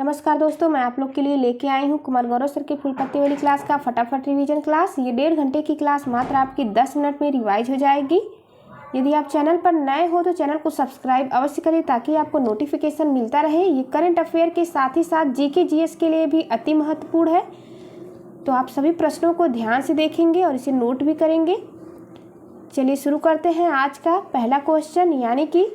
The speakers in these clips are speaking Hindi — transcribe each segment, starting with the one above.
नमस्कार दोस्तों, मैं आप लोग के लिए लेके आई हूँ कुमार गौरव सर के फुल पत्ते वाली क्लास का फटाफट रिवीजन क्लास। ये 1.5 घंटे की क्लास मात्र आपकी 10 मिनट में रिवाइज हो जाएगी। यदि आप चैनल पर नए हो तो चैनल को सब्सक्राइब अवश्य करें ताकि आपको नोटिफिकेशन मिलता रहे। ये करंट अफेयर के साथ ही साथ जीके जीएस के लिए भी अति महत्वपूर्ण है, तो आप सभी प्रश्नों को ध्यान से देखेंगे और इसे नोट भी करेंगे। चलिए शुरू करते हैं आज का पहला क्वेश्चन, यानी कि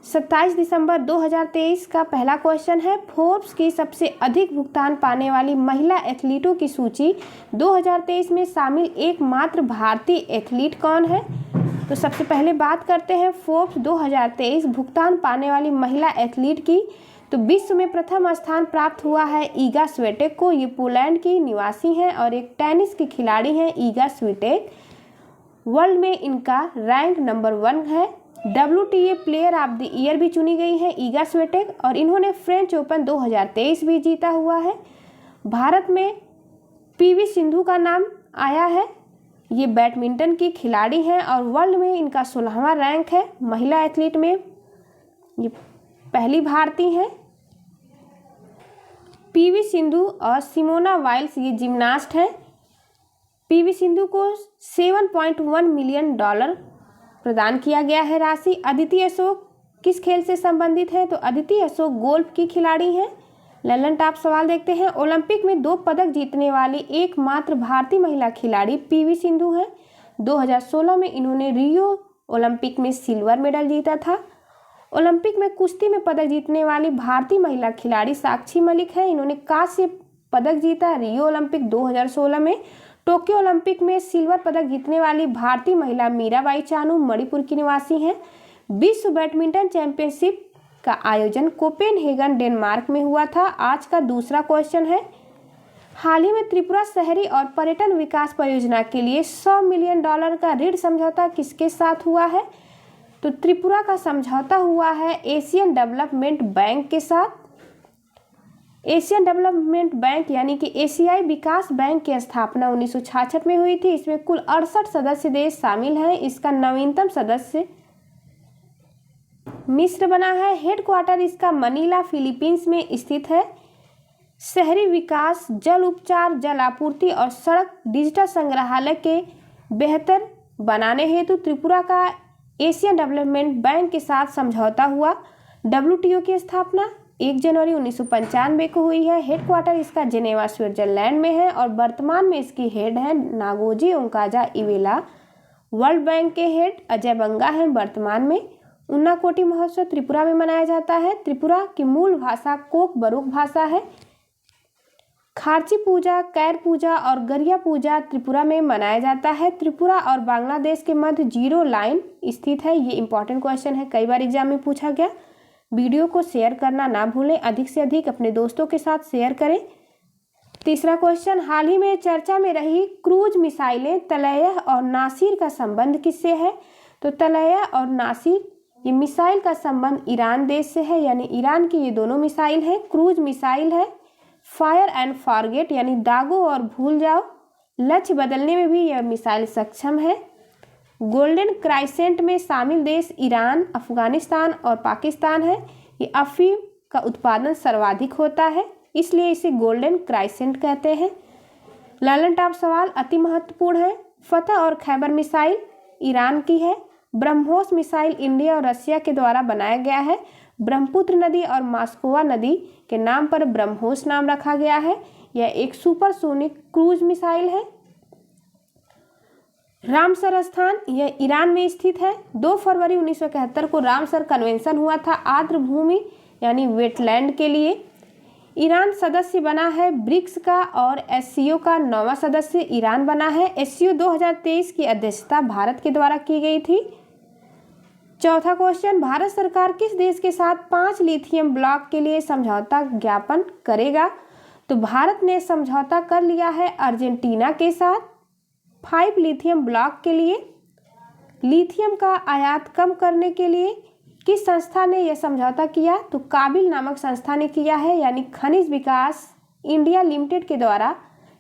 27 दिसंबर 2023 का पहला क्वेश्चन है। फोर्ब्स की सबसे अधिक भुगतान पाने वाली महिला एथलीटों की सूची 2023 में शामिल एकमात्र भारतीय एथलीट कौन है? तो सबसे पहले बात करते हैं फोर्ब्स 2023 भुगतान पाने वाली महिला एथलीट की। तो विश्व में प्रथम स्थान प्राप्त हुआ है ईगा स्विटेक को। ये पोलैंड की निवासी हैं और एक टेनिस की खिलाड़ी हैं ईगा स्विटेक। वर्ल्ड में इनका रैंक नंबर 1 है। WTA player of the year भी चुनी गई है ईगा स्विटेक और इन्होंने फ्रेंच ओपन 2023 भी जीता हुआ है। भारत में PV सिंधु का नाम आया है। ये बैडमिंटन की खिलाड़ी हैं और वर्ल्ड में इनका 16वां रैंक है। महिला एथलीट में ये पहली भारतीय हैं। PV सिंधु और सिमोना वाइल्स ये जिम्नास्ट हैं। PV सिंधु को $7.1 मिलियन प्रदान किया गया है राशि। अदिति अशोक किस खेल से संबंधित है? तो अदिति अशोक गोल्फ की खिलाड़ी हैं। ललन टॉप सवाल देखते हैं। ओलंपिक में 2 पदक जीतने वाली एकमात्र भारतीय महिला खिलाड़ी PV सिंधु हैं। 2016 में इन्होंने रियो ओलंपिक में सिल्वर मेडल जीता था। ओलंपिक में कुश्ती में पदक जीतने वाली भारतीय महिला खिलाड़ी साक्षी मलिक है। इन्होंने कांस्य पदक जीता रियो ओलंपिक 2016 में। टोक्यो ओलंपिक में सिल्वर पदक जीतने वाली भारतीय महिला मीराबाई चानू मणिपुर की निवासी हैं। विश्व बैडमिंटन चैंपियनशिप का आयोजन कोपेनहेगन डेनमार्क में हुआ था। आज का दूसरा क्वेश्चन है। हाल ही में त्रिपुरा शहरी और पर्यटन विकास परियोजना के लिए $100 मिलियन का ऋण समझौता किसके साथ हुआ है? तो त्रिपुरा का समझौता हुआ है एशियन डेवलपमेंट बैंक के साथ। एशियन डेवलपमेंट बैंक यानी कि एशियाई विकास बैंक की स्थापना 1966 में हुई थी। इसमें कुल 68 सदस्य देश शामिल हैं। इसका नवीनतम सदस्य मिस्र बना है। हेडक्वार्टर इसका मनीला फिलीपींस में स्थित है। शहरी विकास, जल उपचार, जल आपूर्ति और सड़क डिजिटल संग्रहालय के बेहतर बनाने हेतु त्रिपुरा का एशियन डेवलपमेंट बैंक के साथ समझौता हुआ। WTO की स्थापना 1 जनवरी 1995 को हुई है। हेडक्वार्टर इसका जेनेवा स्विट्जरलैंड में है और वर्तमान में इसकी हेड है नागोजी ओंकाजा इवेला। वर्ल्ड बैंक के हेड अजय बंगा हैं वर्तमान में। उन्नाकोटी महोत्सव त्रिपुरा में मनाया जाता है। त्रिपुरा की मूल भाषा कोक बरुक भाषा है। खारची पूजा, कैर पूजा और गरिया पूजा त्रिपुरा में मनाया जाता है। त्रिपुरा और बांग्लादेश के मध्य 0 लाइन स्थित है। ये इंपॉर्टेंट क्वेश्चन है, कई बार एग्जाम में पूछा गया। वीडियो को शेयर करना ना भूलें, अधिक से अधिक अपने दोस्तों के साथ शेयर करें। तीसरा क्वेश्चन, हाल ही में चर्चा में रही क्रूज मिसाइलें तलैयह और नासिर का संबंध किससे है? तो तलैयह और नासिर ये मिसाइल का संबंध ईरान देश से है, यानी ईरान की ये दोनों मिसाइल हैं। क्रूज मिसाइल है। फायर एंड फॉरगेट यानी दागो और भूल जाओ, लक्ष्य बदलने में भी यह मिसाइल सक्षम है। गोल्डन क्राइसेंट में शामिल देश ईरान, अफगानिस्तान और पाकिस्तान है। ये अफीम का उत्पादन सर्वाधिक होता है, इसलिए इसे गोल्डन क्राइसेंट कहते हैं। ललन टॉप सवाल अति महत्वपूर्ण है। फतह और खैबर मिसाइल ईरान की है। ब्रह्मोस मिसाइल इंडिया और रशिया के द्वारा बनाया गया है। ब्रह्मपुत्र नदी और मास्कोवा नदी के नाम पर ब्रह्मोस नाम रखा गया है। यह एक सुपरसोनिक क्रूज मिसाइल है। रामसर स्थान यह ईरान में स्थित है। 2 फरवरी 1971 को रामसर कन्वेंशन हुआ था आर्द्र भूमि यानी वेटलैंड के लिए। ईरान सदस्य बना है ब्रिक्स का और SCO का 9वां सदस्य ईरान बना है। SCO 2023 की अध्यक्षता भारत के द्वारा की गई थी। चौथा क्वेश्चन, भारत सरकार किस देश के साथ 5 लिथियम ब्लॉक के लिए समझौता ज्ञापन करेगा? तो भारत ने समझौता कर लिया है अर्जेंटीना के साथ 5 लिथियम ब्लॉक के लिए। लिथियम का आयात कम करने के लिए किस संस्था ने यह समझौता किया? तो काबिल नामक संस्था ने किया है, यानी खनिज विकास इंडिया लिमिटेड के द्वारा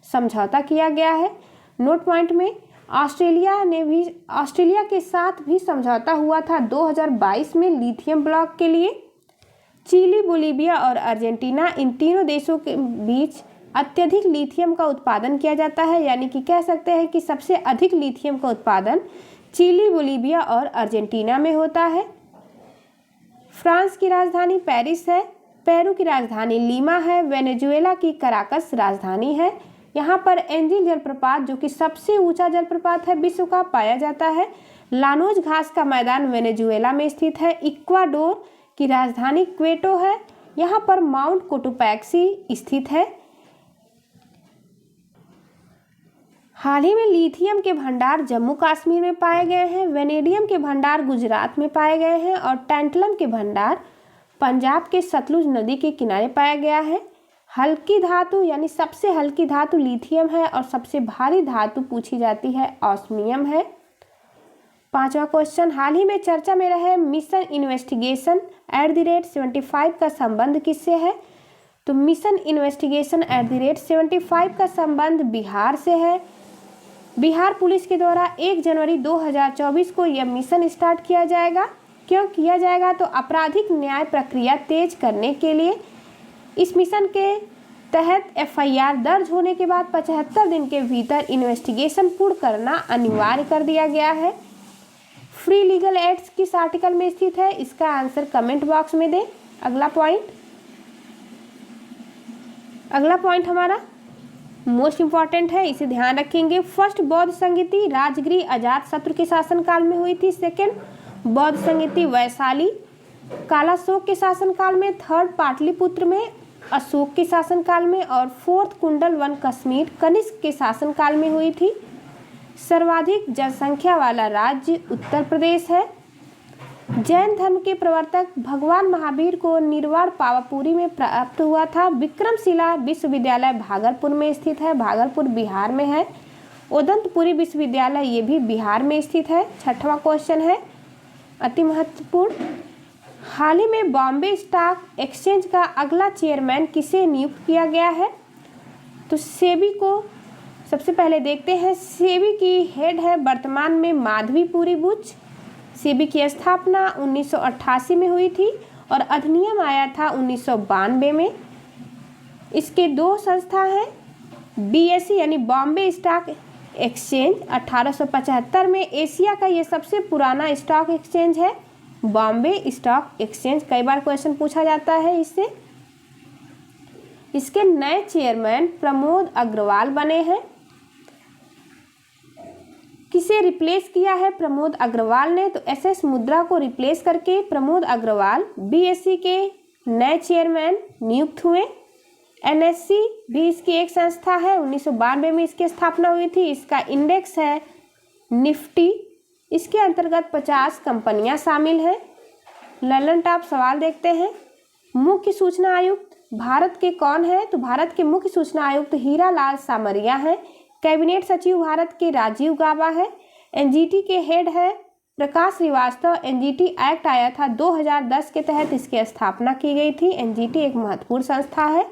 समझौता किया गया है। नोट पॉइंट में ऑस्ट्रेलिया के साथ भी समझौता हुआ था 2022 में लिथियम ब्लॉक के लिए। चिली, बोलीविया और अर्जेंटीना, इन तीनों देशों के बीच अत्यधिक लिथियम का उत्पादन किया जाता है, यानी कि कह सकते हैं कि सबसे अधिक लिथियम का उत्पादन चिली, बोलीविया और अर्जेंटीना में होता है। फ्रांस की राजधानी पेरिस है। पेरू की राजधानी लीमा है। वेनेजुएला की कराकस राजधानी है। यहाँ पर एंजिल जलप्रपात, जो कि सबसे ऊंचा जलप्रपात है विश्व का, पाया जाता है। लानोज घास का मैदान वेनेजुएला में स्थित है। इक्वाडोर की राजधानी क्वेटो है। यहाँ पर माउंट कोटोपैक्सी स्थित है। हाल ही में लिथियम के भंडार जम्मू कश्मीर में पाए गए हैं। वेनेडियम के भंडार गुजरात में पाए गए हैं और टैंटलम के भंडार पंजाब के सतलुज नदी के किनारे पाया गया है। हल्की धातु यानी सबसे हल्की धातु लिथियम है और सबसे भारी धातु पूछी जाती है ऑस्मियम है। 5वां क्वेश्चन, हाल ही में चर्चा में रहे मिशन इन्वेस्टिगेशन @75 का संबंध किससे है? तो मिशन इन्वेस्टिगेशन @75 का संबंध बिहार से है। बिहार पुलिस के द्वारा 1 जनवरी 2024 को यह मिशन स्टार्ट किया जाएगा। क्यों किया जाएगा? तो आपराधिक न्याय प्रक्रिया तेज करने के लिए। इस मिशन के तहत FIR दर्ज होने के बाद 75 दिन के भीतर इन्वेस्टिगेशन पूर्ण करना अनिवार्य कर दिया गया है। फ्री लीगल एड्स किस आर्टिकल में स्थित है? इसका आंसर कमेंट बॉक्स में दें। अगला पॉइंट हमारा मोस्ट इंपॉर्टेंट है, इसे ध्यान रखेंगे। फर्स्ट बौद्ध संगीति राजगृह अजातशत्रु के शासनकाल में हुई थी। सेकंड बौद्ध संगीति वैशाली कालाशोक के शासनकाल में। थर्ड पाटलिपुत्र में अशोक के शासनकाल में। और फोर्थ कुंडल वन कश्मीर कनिष्क के शासनकाल में हुई थी। सर्वाधिक जनसंख्या वाला राज्य उत्तर प्रदेश है। जैन धर्म के प्रवर्तक भगवान महावीर को निर्वाण पावापुरी में प्राप्त हुआ था। विक्रमशिला विश्वविद्यालय भागलपुर में स्थित है। भागलपुर बिहार में है। उदंतपुरी विश्वविद्यालय ये भी बिहार में स्थित है। 6वां क्वेश्चन है अति महत्वपूर्ण, हाल ही में बॉम्बे स्टॉक एक्सचेंज का अगला चेयरमैन किसे नियुक्त किया गया है? तो सेबी को सबसे पहले देखते हैं। सेबी की हेड है वर्तमान में माधवीपुरी बुच। सेबी की स्थापना 1988 में हुई थी और अधिनियम आया था 1992 में। इसके 2 संस्था हैं। BSE यानी बॉम्बे स्टॉक एक्सचेंज 1875 में एशिया का ये सबसे पुराना स्टॉक एक्सचेंज है। बॉम्बे स्टॉक एक्सचेंज कई बार क्वेश्चन पूछा जाता है इससे। इसके नए चेयरमैन प्रमोद अग्रवाल बने हैं। किसे रिप्लेस किया है प्रमोद अग्रवाल ने? तो SS मुद्रा को रिप्लेस करके प्रमोद अग्रवाल BSE के नए चेयरमैन नियुक्त हुए। NSE भी इसकी एक संस्था है। 1992 में इसकी स्थापना हुई थी। इसका इंडेक्स है निफ्टी। इसके अंतर्गत 50 कंपनियां शामिल हैं। ललन टॉप सवाल देखते हैं। मुख्य सूचना आयुक्त भारत के कौन है? तो भारत के मुख्य सूचना आयुक्त हीरालाल सामरिया हैं। कैबिनेट सचिव भारत के राजीव गाबा है। NGT के हेड है प्रकाश श्रीवास्तव। NGT एक्ट आया था 2010 के तहत इसकी स्थापना की गई थी। NGT एक महत्वपूर्ण संस्था है।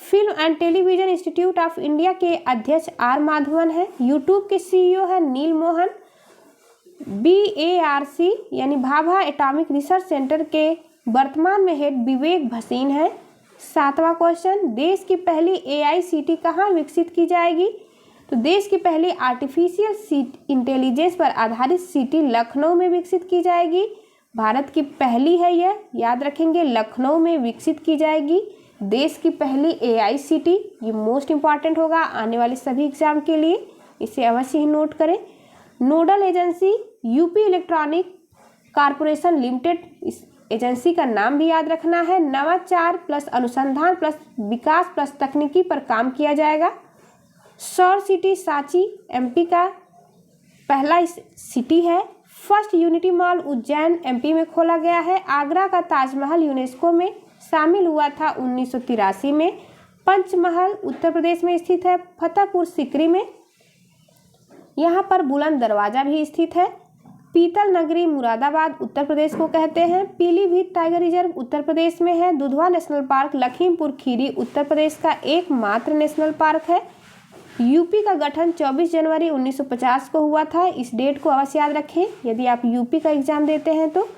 Film and television institute of India के अध्यक्ष R माधवन है। यूट्यूब के CEO है नील मोहन। BARC यानी भाभा एटॉमिक रिसर्च सेंटर के वर्तमान में हेड विवेक भसीन है। 7वां क्वेश्चन, देश की पहली AI सिटी कहाँ विकसित की जाएगी? तो देश की पहली आर्टिफिशियल इंटेलिजेंस पर आधारित सिटी लखनऊ में विकसित की जाएगी। भारत की पहली है यह, याद रखेंगे, लखनऊ में विकसित की जाएगी देश की पहली AI सिटी। ये मोस्ट इंपॉर्टेंट होगा आने वाले सभी एग्जाम के लिए, इसे अवश्य ही नोट करें। Nodal agency UP electronic corporation limited, इस एजेंसी का नाम भी याद रखना है। नवाचार प्लस अनुसंधान प्लस विकास प्लस तकनीकी पर काम किया जाएगा। सौर सिटी सांची MP का पहला सिटी है। First unity mall Ujjain MP में खोला गया है। आगरा का ताजमहल यूनेस्को में शामिल हुआ था 1983 में। पंचमहल उत्तर प्रदेश में स्थित है। फतेहपुर सीकरी में यहाँ पर बुलंद दरवाजा भी स्थित है। पीतल नगरी मुरादाबाद उत्तर प्रदेश को कहते हैं। पीलीभीत टाइगर रिजर्व उत्तर प्रदेश में है। दुधवा नेशनल पार्क लखीमपुर खीरी उत्तर प्रदेश का एकमात्र नेशनल पार्क है। यूपी का गठन 24 जनवरी 1950 को हुआ था। इस डेट को अवश्य याद रखें यदि आप यूपी का एग्जाम देते हैं तो।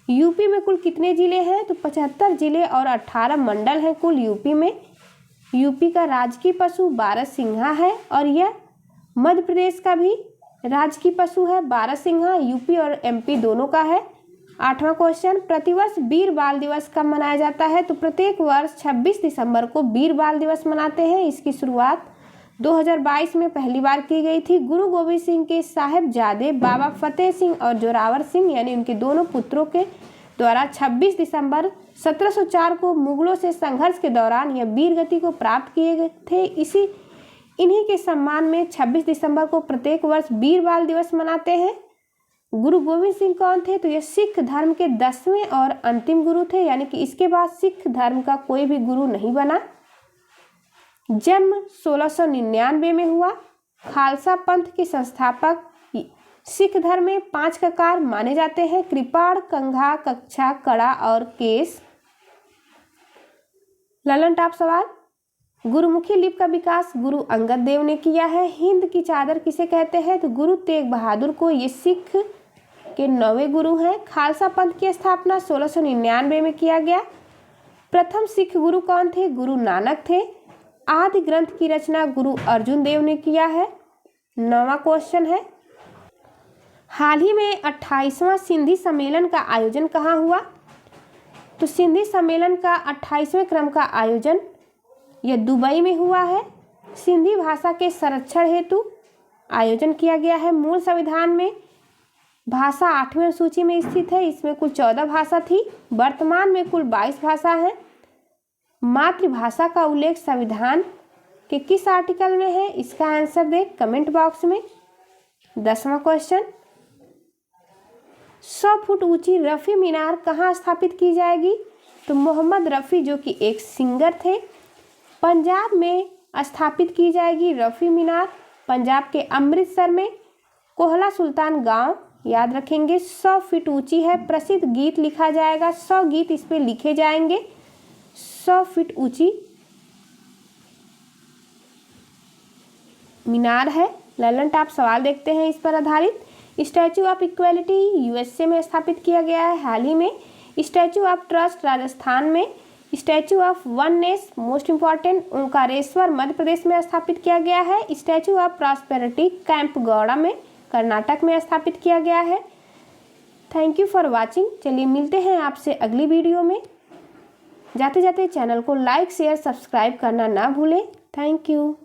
यूपी में कुल कितने जिले हैं? तो 75 जिले और 18 मंडल हैं कुल यूपी में। यूपी का राजकीय पशु बारहसिंघा है और यह मध्य प्रदेश का भी राजकीय पशु है। बारहसिंघा यूपी और एमपी दोनों का है। 8वां क्वेश्चन, प्रतिवर्ष वीर बाल दिवस कब मनाया जाता है? तो प्रत्येक वर्ष 26 दिसंबर को वीर बाल दिवस मनाते हैं। इसकी शुरुआत 2022 में पहली बार की गई थी। गुरु गोविंद सिंह के साहिबजादे बाबा फतेह सिंह और जोरावर सिंह यानी उनके दोनों पुत्रों के द्वारा 26 दिसंबर 1704 को मुगलों से संघर्ष के दौरान यह वीर गति को प्राप्त किए गए थे। इन्हीं के सम्मान में 26 दिसंबर को प्रत्येक वर्ष वीर बाल दिवस मनाते हैं। गुरु गोविंद सिंह कौन थे? तो ये सिख धर्म के 10वें और अंतिम गुरु थे, यानी कि इसके बाद सिख धर्म का कोई भी गुरु नहीं बना। जन्म 1699 में हुआ। खालसा पंथ के संस्थापक सिख धर्म में 5 ककार माने जाते हैं: कृपाण, कंघा, कच्छा, कड़ा और केस। ललन टॉप सवाल, गुरुमुखी लिपि का विकास गुरु अंगद देव ने किया है। हिंद की चादर किसे कहते हैं? तो गुरु तेग बहादुर को। ये सिख के 9वें गुरु हैं। खालसा पंथ की स्थापना 1699 में किया गया। प्रथम सिख गुरु कौन थे? गुरु नानक थे। आदि ग्रंथ की रचना गुरु अर्जुन देव ने किया है। 9वां क्वेश्चन है, हाल ही में 28वां सिंधी सम्मेलन का आयोजन कहाँ हुआ? तो सिंधी सम्मेलन का 28वें क्रम का आयोजन यह दुबई में हुआ है। सिंधी भाषा के संरक्षण हेतु आयोजन किया गया है। मूल संविधान में भाषा 8वें सूची में स्थित है। इसमें कुल 14 भाषा थी, वर्तमान में कुल 22 भाषा है। मातृभाषा का उल्लेख संविधान के किस आर्टिकल में है? इसका आंसर दे कमेंट बॉक्स में। 10वां क्वेश्चन, 100 फुट ऊंची रफ़ी मीनार कहाँ स्थापित की जाएगी? तो मोहम्मद रफ़ी जो कि एक सिंगर थे, पंजाब में स्थापित की जाएगी रफ़ी मीनार। पंजाब के अमृतसर में कोहला सुल्तान गांव, याद रखेंगे। 100 फीट ऊंची है। प्रसिद्ध गीत लिखा जाएगा, 100 गीत इस पे लिखे जाएंगे। 100 फीट ऊंची मीनार है। ललन टॉप सवाल देखते हैं इस पर आधारित। स्टैचू ऑफ इक्वालिटी यूएसए में स्थापित किया गया है हाल ही में। स्टैचू ऑफ ट्रस्ट राजस्थान में। Statue of oneness most important Omkareshwar Madhya Pradesh में स्थापित किया गया है। स्टैचू ऑफ प्रॉस्पेरिटी कैंपगौड़ा में कर्नाटक में स्थापित किया गया है। Thank you for watching. चलिए मिलते हैं आपसे अगली वीडियो में। जाते जाते चैनल को लाइक शेयर सब्सक्राइब करना ना भूलें। Thank you.